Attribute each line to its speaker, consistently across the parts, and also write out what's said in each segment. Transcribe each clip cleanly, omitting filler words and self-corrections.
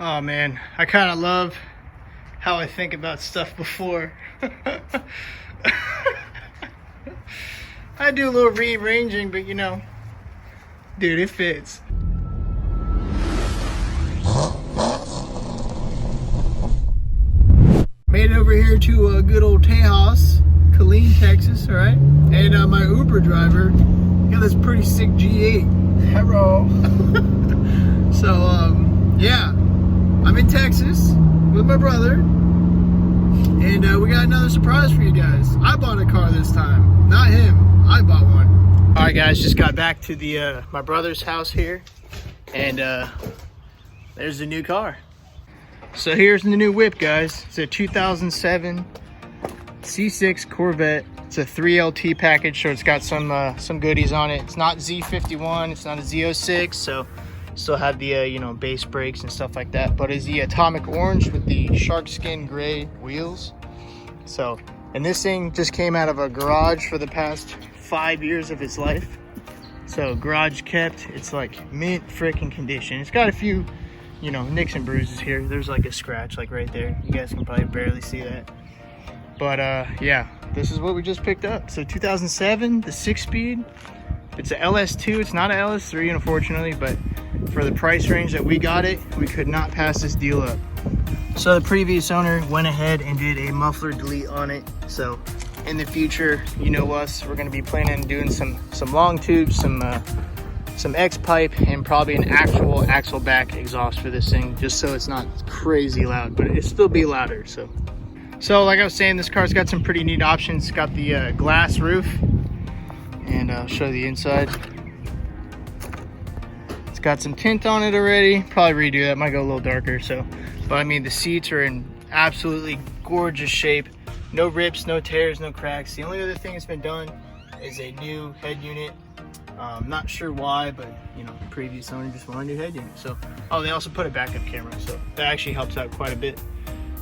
Speaker 1: Oh man, I kind of love how I think about stuff before. I do a little rearranging, but you know, dude, it fits. Made it over here to good old Tejas, Killeen, Texas, all right? And my Uber driver got this pretty sick G8.
Speaker 2: Hello.
Speaker 1: So, yeah, I'm in Texas with my brother, and we got another surprise for you guys. I bought a car this time, not him. I bought one. All right, guys, just got back to the my brother's house here, and there's the new car. So here's the new whip, guys. It's a 2007 C6 Corvette. It's a 3LT package, so it's got some goodies on it. It's not Z51, it's not a Z06, so still have the you know, base brakes and stuff like that. But it's the atomic orange with the shark skin gray wheels. So, and this thing just came out of a garage for the past 5 years of its life. So garage kept. It's like mint freaking condition. It's got a few, you know, nicks and bruises here. There's like a scratch like right there. You guys can probably barely see that. But yeah, this is what we just picked up. So 2007, the 6-speed. It's a LS2. It's not a LS3, unfortunately, but for the price range that we got it, we could not pass this deal up. So the previous owner went ahead and did a muffler delete on it. So in the future, you know us, we're gonna be planning on doing some long tubes, some X-pipe, and probably an actual axle back exhaust for this thing, just so it's not crazy loud, but it'll still be louder. So like I was saying, this car's got some pretty neat options. It's got the glass roof, and I'll show the inside. It's got some tint on it already. Probably redo that, might go a little darker. So, but I mean, the seats are in absolutely gorgeous shape. No rips, no tears, no cracks. The only other thing that's been done is a new head unit. Not sure why, but you know, previous owner just wanted a new head unit. So, oh, they also put a backup camera, so that actually helps out quite a bit.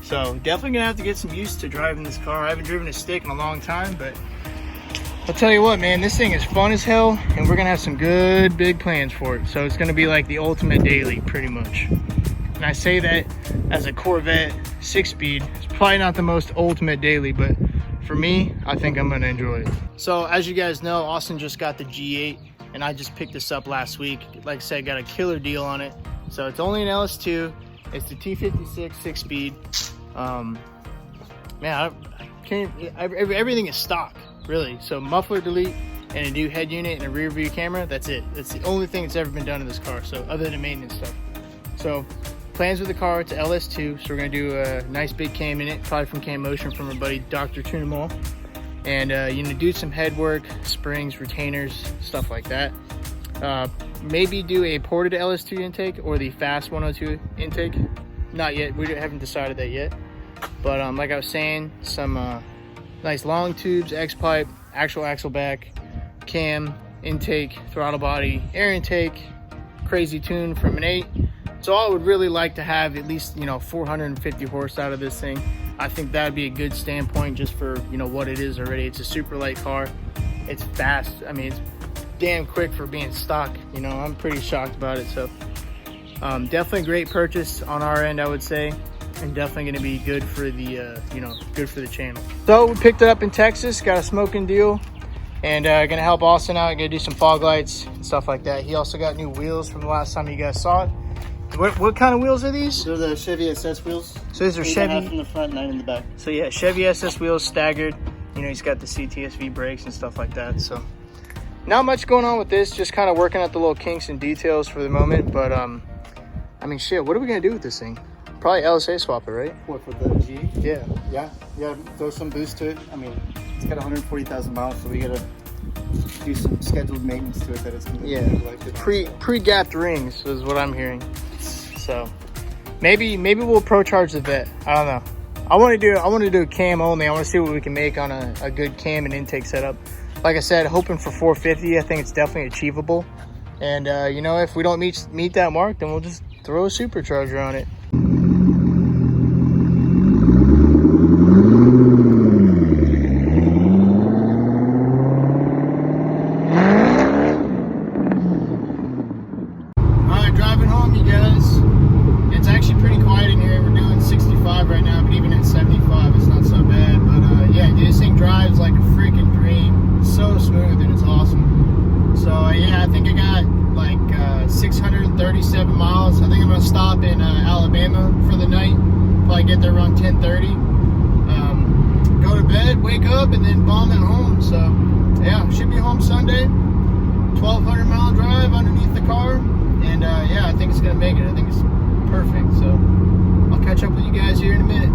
Speaker 1: So definitely gonna have to get some used to driving this car. I haven't driven a stick in a long time, but I'll tell you what, man, this thing is fun as hell, and we're gonna have some good big plans for it. So it's gonna be like the ultimate daily, pretty much. And I say that as a Corvette 6-speed. It's probably not the most ultimate daily, but for me, I think I'm gonna enjoy it. So as you guys know, Austin just got the G8, and I just picked this up last week. Like I said, got a killer deal on it. So it's only an LS2. It's the T56 6-speed. Man, everything is stock, really. So muffler delete and a new head unit and a rear view camera, that's it. That's the only thing that's ever been done in this car, so other than maintenance stuff. So plans with the car, it's a LS2, so we're gonna do a nice big cam in it, probably from Cam Motion from our buddy Dr. Tunamall. And you know, do some head work, springs, retainers, stuff like that. Maybe do a ported LS2 intake or the fast 102 intake. Not yet, we haven't decided that yet. But like I was saying, some nice long tubes, X-pipe, actual axle back, cam, intake, throttle body, air intake, crazy tune from an 8. So I would really like to have at least, you know, 450 horse out of this thing. I think that would be a good standpoint just for, you know, what it is already. It's a super light car. It's fast. I mean, it's damn quick for being stock. You know, I'm pretty shocked about it. So definitely a great purchase on our end, I would say, and definitely going to be good for the you know, good for the channel. So we picked it up in Texas, got a smoking deal, and gonna help Austin out, gonna do some fog lights and stuff like that. He also got new wheels from the last time you guys saw it. What kind of wheels are these?
Speaker 2: They're the Chevy SS wheels.
Speaker 1: So these are Chevy
Speaker 2: in the front, 9 in the back.
Speaker 1: So yeah, Chevy SS wheels, staggered. You know, he's got the CTSV brakes and stuff like that. So not much going on with this, just kind of working out the little kinks and details for the moment. But I mean, shit, what are we gonna do with this thing? Probably LSA swap it, right?
Speaker 2: What, for the G?
Speaker 1: Yeah.
Speaker 2: Yeah, throw some boost to it. I mean, it's got 140,000 miles, so we gotta do some scheduled maintenance to it that it's gonna be like it.
Speaker 1: Pre-gapped rings is what I'm hearing. So maybe we'll pro charge the vet. I don't know. I want to do a cam only. I want to see what we can make on a good cam and intake setup. Like I said, hoping for 450. I think it's definitely achievable. And you know, if we don't meet that mark, then we'll just throw a supercharger on it. All right, driving home, you guys. It's actually pretty 75 right now, but even at 75, it's not so bad. But yeah, this thing drives like a freaking dream. It's so smooth and it's awesome. So yeah, I think I got like 637 miles. I think I'm gonna stop in Alabama for the night. Probably get there around 10:30. Go to bed, wake up, and then bomb at home. So yeah, should be home Sunday. 1,200 mile drive underneath the car, and yeah, I think it's gonna make it. I think it's perfect. So I'll catch up with you guys here in a minute.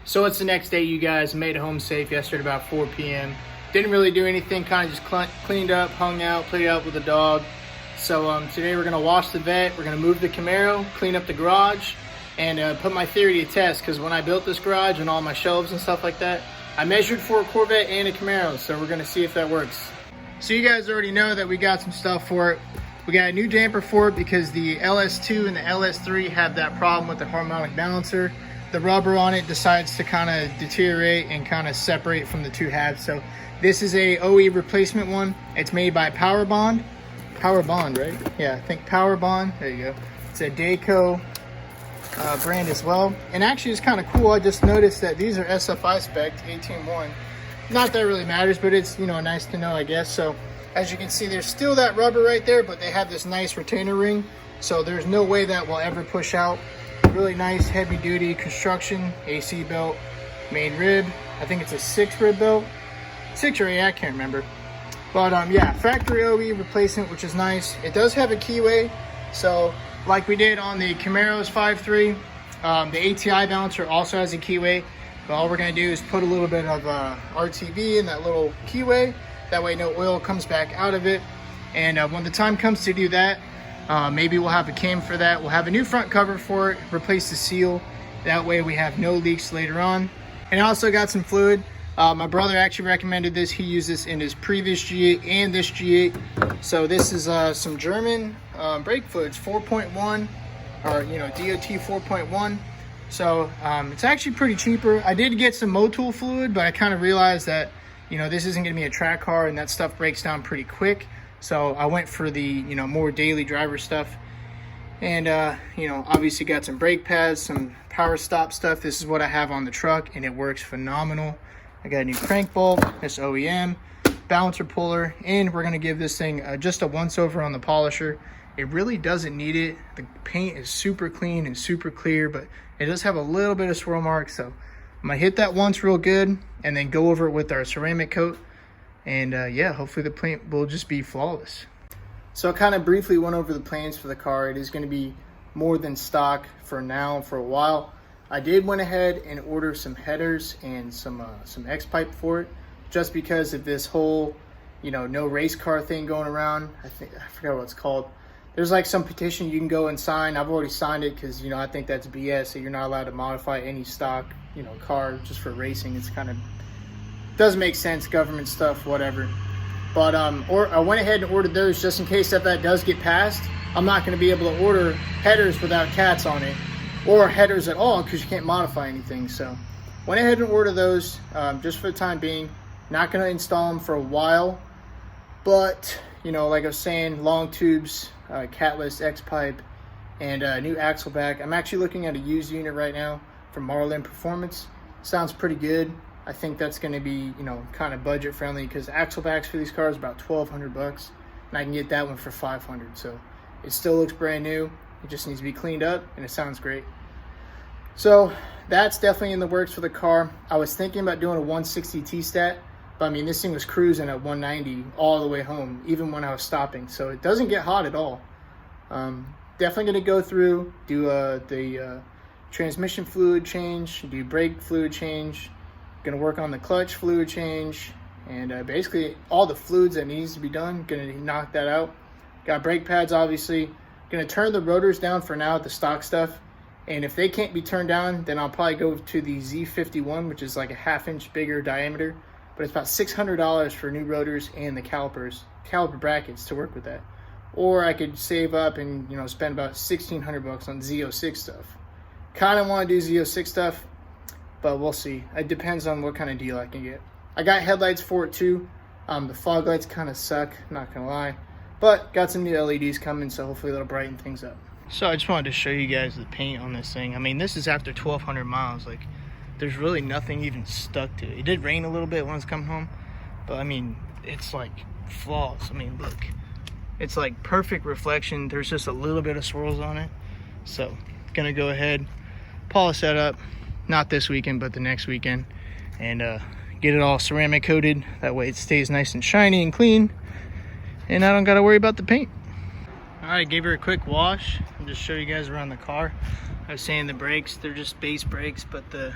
Speaker 1: So it's the next day, you guys. Made it home safe yesterday about 4 p.m. Didn't really do anything, kind of just cleaned up, hung out, played out with the dog. So today we're gonna wash the vet, we're gonna move the Camaro, clean up the garage, and put my theory to test, because when I built this garage and all my shelves and stuff like that, I measured for a Corvette and a Camaro, so we're gonna see if that works. So you guys already know that we got some stuff for it. We got a new damper for it because the LS2 and the LS3 have that problem with the harmonic balancer. The rubber on it decides to kind of deteriorate and kind of separate from the two halves. So this is a OE replacement one. It's made by Power Bond, right? Yeah, I think Power Bond. There you go. It's a Dayco brand as well. And actually it's kind of cool. I just noticed that these are SFI spec 18.1. Not that it really matters, but it's, you know, nice to know, I guess. So as you can see, there's still that rubber right there, but they have this nice retainer ring. So there's no way that will ever push out. Really nice heavy duty construction, AC belt, main rib. I think it's a 6 rib belt, 6 or 8, I can't remember. But yeah, factory OE replacement, which is nice. It does have a keyway, so like we did on the Camaro's 5.3, the ATI balancer also has a keyway. But all we're gonna do is put a little bit of RTV in that little keyway. That way no oil comes back out of it. And when the time comes to do that, maybe we'll have a cam for that. We'll have a new front cover for it, replace the seal. That way we have no leaks later on. And I also got some fluid. My brother actually recommended this. He used this in his previous G8 and this G8. So this is some German brake fluids, 4.1, or you know, DOT 4.1. So it's actually pretty cheaper. I did get some Motul fluid, but I kind of realized that, you know, this isn't gonna be a track car and that stuff breaks down pretty quick. So I went for the, you know, more daily driver stuff. And, you know, obviously got some brake pads, some power stop stuff. This is what I have on the truck, and it works phenomenal. I got a new crank bolt, this OEM, balancer puller, and we're going to give this thing just a once over on the polisher. It really doesn't need it. The paint is super clean and super clear, but it does have a little bit of swirl marks. So I'm going to hit that once real good and then go over it with our ceramic coat. And yeah, hopefully the paint will just be flawless. So I kind of briefly went over the plans for the car. It is going to be more than stock for now, for a while. I did went ahead and order some headers and some X-pipe for it, just because of this whole, you know, no race car thing going around. I forgot what it's called. There's like some petition you can go and sign. I've already signed it because, you know, I think that's BS. So you're not allowed to modify any stock, you know, car just for racing. It's kind of doesn't make sense, government stuff, whatever. But I went ahead and ordered those just in case that does get passed. I'm not going to be able to order headers without cats on it, or headers at all, because you can't modify anything. So went ahead and ordered those just for the time being. Not going to install them for a while, but you know, like I was saying, long tubes, catless, X-pipe, and a new axle back. I'm actually looking at a used unit right now from Marlin Performance. Sounds pretty good. I think that's going to be, you know, kind of budget friendly, because axle backs for these cars are about $1,200, and I can get that one for $500. So it still looks brand new. It just needs to be cleaned up, and it sounds great. So that's definitely in the works for the car. I was thinking about doing a 160 T-Stat, but I mean, this thing was cruising at 190 all the way home, even when I was stopping. So it doesn't get hot at all. Definitely going to go through, do the transmission fluid change, do brake fluid change, going to work on the clutch fluid change, and basically all the fluids that needs to be done, going to knock that out. Got brake pads, obviously. Going to turn the rotors down for now, the stock stuff. And if they can't be turned down, then I'll probably go to the Z51, which is like a 1/2 inch bigger diameter. But it's about $600 for new rotors and the caliper brackets to work with that. Or I could save up and, you know, spend about $1,600 on Z06 stuff. Kind of want to do Z06 stuff, but we'll see. It depends on what kind of deal I can get. I got headlights for it too. The fog lights kind of suck, not gonna lie. But got some new LEDs coming, so hopefully that'll brighten things up. So I just wanted to show you guys the paint on this thing. I mean, this is after 1,200 miles. Like, there's really nothing even stuck to it. It did rain a little bit when I was coming home, but I mean, it's like flawless. I mean, look. It's like perfect reflection. There's just a little bit of swirls on it. So, gonna go ahead, polish that up. Not this weekend, but the next weekend. And get it all ceramic coated. That way it stays nice and shiny and clean. And I don't gotta worry about the paint. All right, gave her a quick wash. I'll just show you guys around the car. I was saying the brakes, they're just base brakes, but the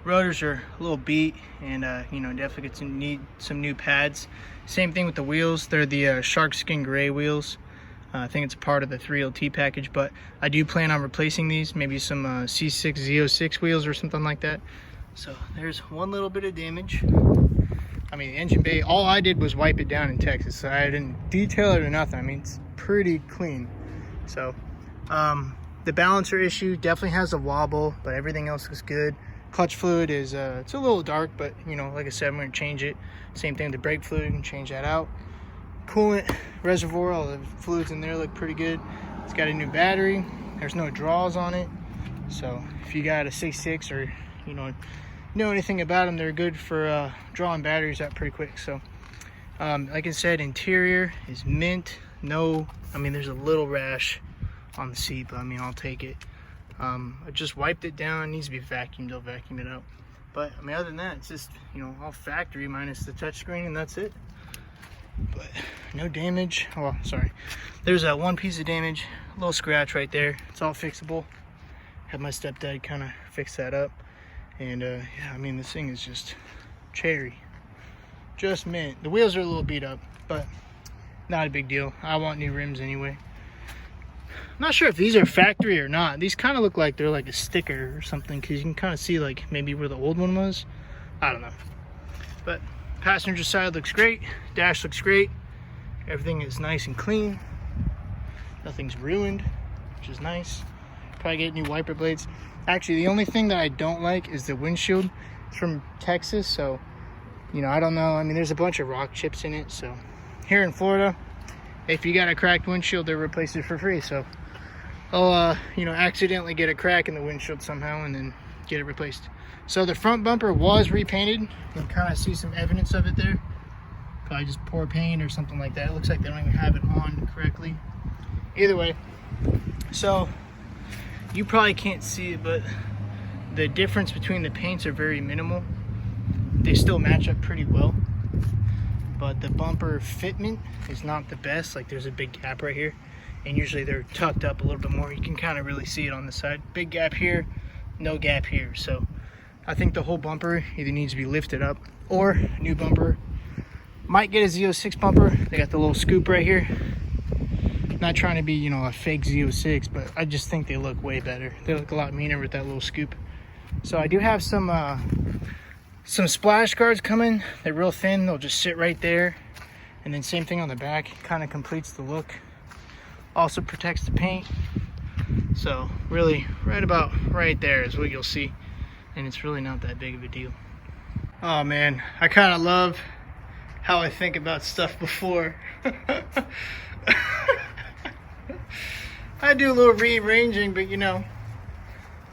Speaker 1: rotors are a little beat, and you know, definitely need some new pads. Same thing with the wheels. They're the shark skin gray wheels. I think it's a part of the 3LT package, but I do plan on replacing these, maybe some C6 Z06 wheels or something like that. So there's one little bit of damage. I mean, the engine bay, all I did was wipe it down in Texas, so I didn't detail it or nothing. I mean, it's pretty clean. So the balancer issue definitely has a wobble, but everything else is good. Clutch fluid is it's a little dark, but you know, like I said, I'm going to change it. Same thing with the brake fluid, you can change that out. Coolant reservoir, all the fluids in there look pretty good. It's got a new battery. There's no draws on it, so if you got a 6.6 or you know anything about them, they're good for drawing batteries out pretty quick. So like I said, interior is mint. No, I mean, there's a little rash on the seat, but I mean, I'll take it. I just wiped it down. It needs to be vacuumed. I'll vacuum it out. But I mean, other than that, it's just, you know, all factory minus the touchscreen, and that's it. But no damage. Well, sorry, there's that one piece of damage, a little scratch right there. It's all fixable. Had my stepdad kind of fix that up, and yeah, I mean, this thing is just cherry, just mint. The wheels are a little beat up, but not a big deal. I want new rims anyway. I'm not sure if these are factory or not. These kind of look like they're like a sticker or something, because you can kind of see like maybe where the old one was. I don't know. But passenger side looks great. Dash looks great. Everything is nice and clean. Nothing's ruined, which is nice. Probably get new wiper blades. Actually, the only thing that I don't like is the windshield. It's from Texas, so you know, I don't know. I mean, there's a bunch of rock chips in it. So here in Florida, if you got a cracked windshield, they replace it for free. So I'll you know, accidentally get a crack in the windshield somehow and then get it replaced. So the front bumper was repainted. You can kind of see some evidence of it there. Probably just pour paint or something like that. It looks like they don't even have it on correctly. Either way, so you probably can't see it, but the difference between the paints are very minimal. They still match up pretty well, but the bumper fitment is not the best. Like, there's a big gap right here, and usually they're tucked up a little bit more. You can kind of really see it on the side. Big gap here, no gap here. So I think the whole bumper either needs to be lifted up, or a new bumper. Might get a Z06 bumper. They got the little scoop right here. Not trying to be, you know, a fake Z06, but I just think they look way better. They look a lot meaner with that little scoop. So I do have some splash guards coming. They're real thin. They'll just sit right there. And then same thing on the back. Kind of completes the look. Also protects the paint. So really, right about right there is what you'll see. And it's really not that big of a deal. Oh man, I kind of love how I think about stuff before. I do a little rearranging, but you know,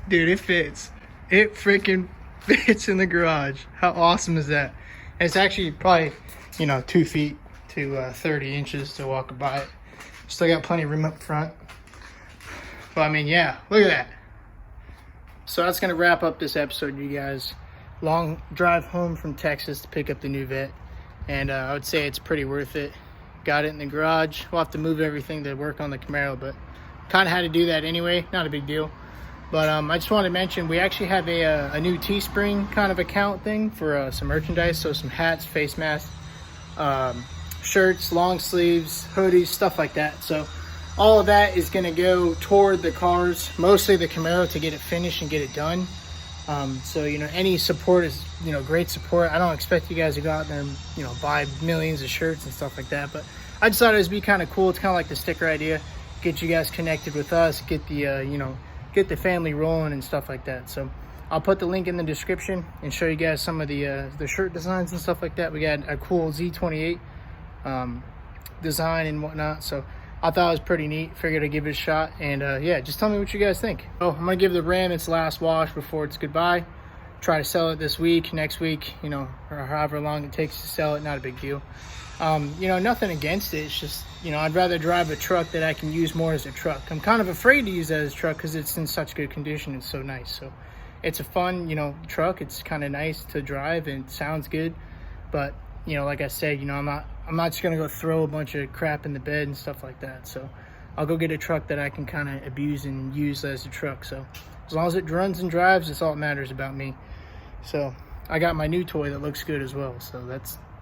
Speaker 1: dude, it fits. It freaking fits in the garage. How awesome is that? And it's actually probably, you know, 2 feet to 30 inches to walk by it. Still got plenty of room up front. But I mean, yeah, look at that. So that's gonna wrap up this episode, you guys. Long drive home from Texas to pick up the new Vet, and I would say it's pretty worth it. Got it in the garage. We'll have to move everything to work on the Camaro, but kind of had to do that anyway. Not a big deal. But I just wanted to mention, we actually have a new Teespring kind of account thing for some merchandise. So some hats, face masks, shirts, long sleeves, hoodies, stuff like that. So all of that is going to go toward the cars, mostly the Camaro, to get it finished and get it done. So, you know, any support is, you know, great support. I don't expect you guys to go out there and, you know, buy millions of shirts and stuff like that. But I just thought it would be kind of cool. It's kind of like the sticker idea. Get you guys connected with us, get the, you know, get the family rolling and stuff like that. So I'll put the link in the description and show you guys some of the shirt designs and stuff like that. We got a cool Z28 design and whatnot. So I thought it was pretty neat. Figured I'd give it a shot. And yeah, just tell me what you guys think. Oh, I'm gonna give the Ram its last wash before it's goodbye. Try to sell it this week, next week, you know, or however long it takes to sell it. Not a big deal. You know, nothing against it. It's just, you know, I'd rather drive a truck that I can use more as a truck. I'm kind of afraid to use that as a truck because it's in such good condition. It's so nice. So it's a fun, you know, truck. It's kind of nice to drive and it sounds good. But, you know, like I said, you know, I'm not just going to go throw a bunch of crap in the bed and stuff like that. So I'll go get a truck that I can kind of abuse and use as a truck. So as long as it runs and drives, that's all that matters about me. So I got my new toy that looks good as well. So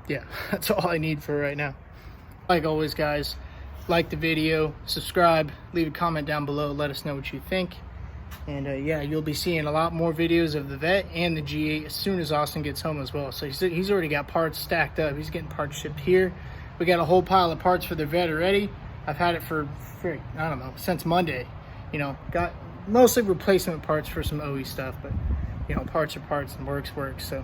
Speaker 1: yeah, that's all I need for right now. Like always, guys, like the video, subscribe, leave a comment down below, let us know what you think. And yeah, you'll be seeing a lot more videos of the Vet and the G8 as soon as Austin gets home as well. So he's already got parts stacked up. He's getting parts shipped here. We got a whole pile of parts for the Vet already. I've had it for I don't know, since Monday. You know, got mostly replacement parts for some OE stuff, but you know, parts are parts and works. So